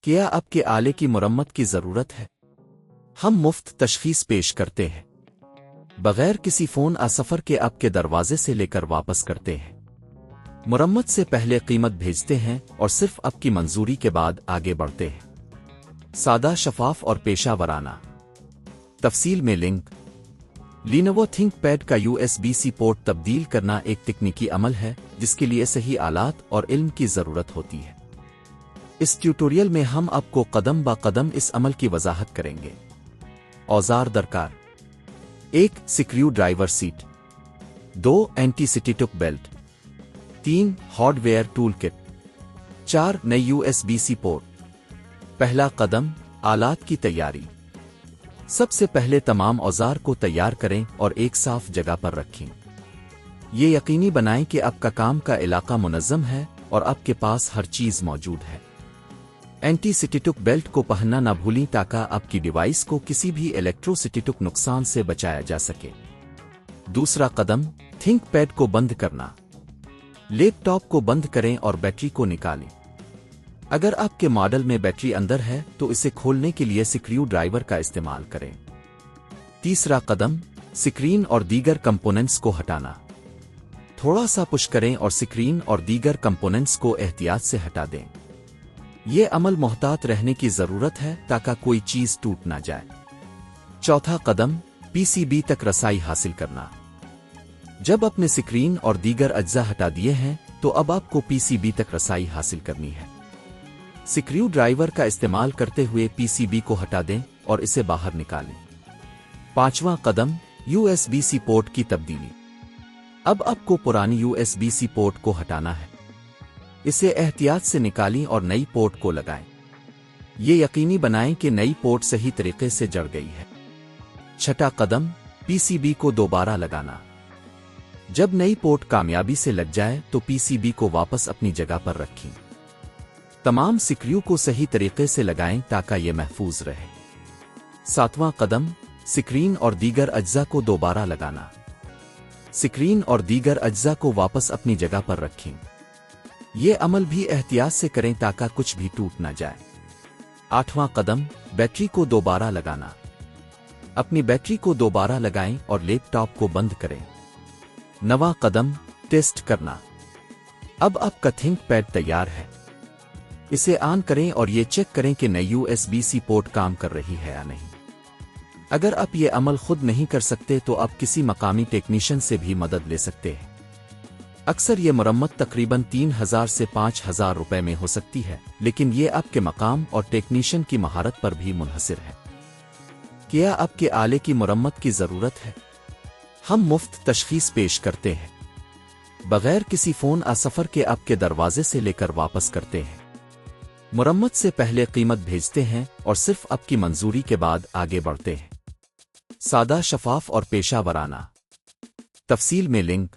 کیا اب کے آلے کی مرمت کی ضرورت ہے؟ ہم مفت تشخیص پیش کرتے ہیں بغیر کسی فون سفر کے اب کے دروازے سے لے کر واپس کرتے ہیں۔ مرمت سے پہلے قیمت بھیجتے ہیں اور صرف اب کی منظوری کے بعد آگے بڑھتے ہیں۔ سادہ، شفاف اور پیشہ ورانہ۔ تفصیل میں لنک۔ لینووو تھنک پیڈ کا USB-C پورٹ تبدیل کرنا ایک تکنیکی عمل ہے جس کے لیے صحیح آلات اور علم کی ضرورت ہوتی ہے۔ اس ٹیوٹوریل میں ہم آپ کو قدم با قدم اس عمل کی وضاحت کریں گے۔ اوزار درکار: 1 screw driver set, 2 anti static belt, 3 hardware tool kit, 4 نئی USB-C پورٹ۔ پہلا قدم: آلات کی تیاری۔ سب سے پہلے تمام اوزار کو تیار کریں اور ایک صاف جگہ پر رکھیں۔ یہ یقینی بنائیں کہ آپ کا کام کا علاقہ منظم ہے اور آپ کے پاس ہر چیز موجود ہے۔ اینٹی سٹیٹک بیلٹ کو پہننا نہ بھولیں تاکہ آپ کی ڈیوائس کو کسی بھی الیکٹرو سٹیٹک نقصان سے بچایا جا سکے۔ دوسرا قدم: تھنک پیڈ کو بند کرنا۔ لیپ ٹاپ کو بند کریں اور بیٹری کو نکالیں۔ اگر آپ کے ماڈل میں بیٹری اندر ہے تو اسے کھولنے کے لیے سکریو ڈرائیور کا استعمال کریں۔ تیسرا قدم: سکرین اور دیگر کمپوننٹس کو ہٹانا۔ تھوڑا سا پش کریں اور سکرین اور دیگر کمپوننٹس کو احتیاط سے ہٹا دیں۔ یہ عمل محتاط رہنے کی ضرورت ہے تاکہ کوئی چیز ٹوٹ نہ جائے۔ چوتھا قدم: PCB تک رسائی حاصل کرنا۔ جب آپ نے سکرین اور دیگر اجزاء ہٹا دیے ہیں تو اب آپ کو PCB تک رسائی حاصل کرنی ہے۔ سکریو ڈرائیور کا استعمال کرتے ہوئے PCB کو ہٹا دیں اور اسے باہر نکالیں۔ پانچواں قدم: USB-C پورٹ کی تبدیلی۔ اب آپ کو پرانی USB-C پورٹ کو ہٹانا ہے۔ اسے احتیاط سے نکالیں اور نئی پورٹ کو لگائیں۔ یہ یقینی بنائیں کہ نئی پورٹ صحیح طریقے سے جڑ گئی ہے۔ چھٹا قدم: PCB کو دوبارہ لگانا۔ جب نئی پورٹ کامیابی سے لگ جائے تو PCB کو واپس اپنی جگہ پر رکھیں۔ تمام سکریو کو صحیح طریقے سے لگائیں تاکہ یہ محفوظ رہے۔ ساتواں قدم: سکرین اور دیگر اجزاء کو دوبارہ لگانا۔ سکرین اور دیگر اجزاء کو واپس اپنی جگہ پر رکھیں۔ یہ عمل بھی احتیاط سے کریں تاکہ کچھ بھی ٹوٹ نہ جائے۔ آٹھواں قدم: بیٹری کو دوبارہ لگانا۔ اپنی بیٹری کو دوبارہ لگائیں اور لیپ ٹاپ کو بند کریں۔ نواں قدم: ٹیسٹ کرنا۔ اب آپ کا تھنک پیڈ تیار ہے۔ اسے آن کریں اور یہ چیک کریں کہ نئی USB-C پورٹ کام کر رہی ہے یا نہیں۔ اگر آپ یہ عمل خود نہیں کر سکتے تو آپ کسی مقامی ٹیکنیشین سے بھی مدد لے سکتے ہیں۔ اکثر یہ مرمت تقریباً 3000 سے 5000 روپے میں ہو سکتی ہے، لیکن یہ آپ کے مقام اور ٹیکنیشین کی مہارت پر بھی منحصر ہے۔ کیا آپ کے آلے کی مرمت کی ضرورت ہے؟ ہم مفت تشخیص پیش کرتے ہیں بغیر کسی فون سفر کے آپ کے دروازے سے لے کر واپس کرتے ہیں۔ مرمت سے پہلے قیمت بھیجتے ہیں اور صرف آپ کی منظوری کے بعد آگے بڑھتے ہیں۔ سادہ، شفاف اور پیشہ ورانہ۔ تفصیل میں لنک۔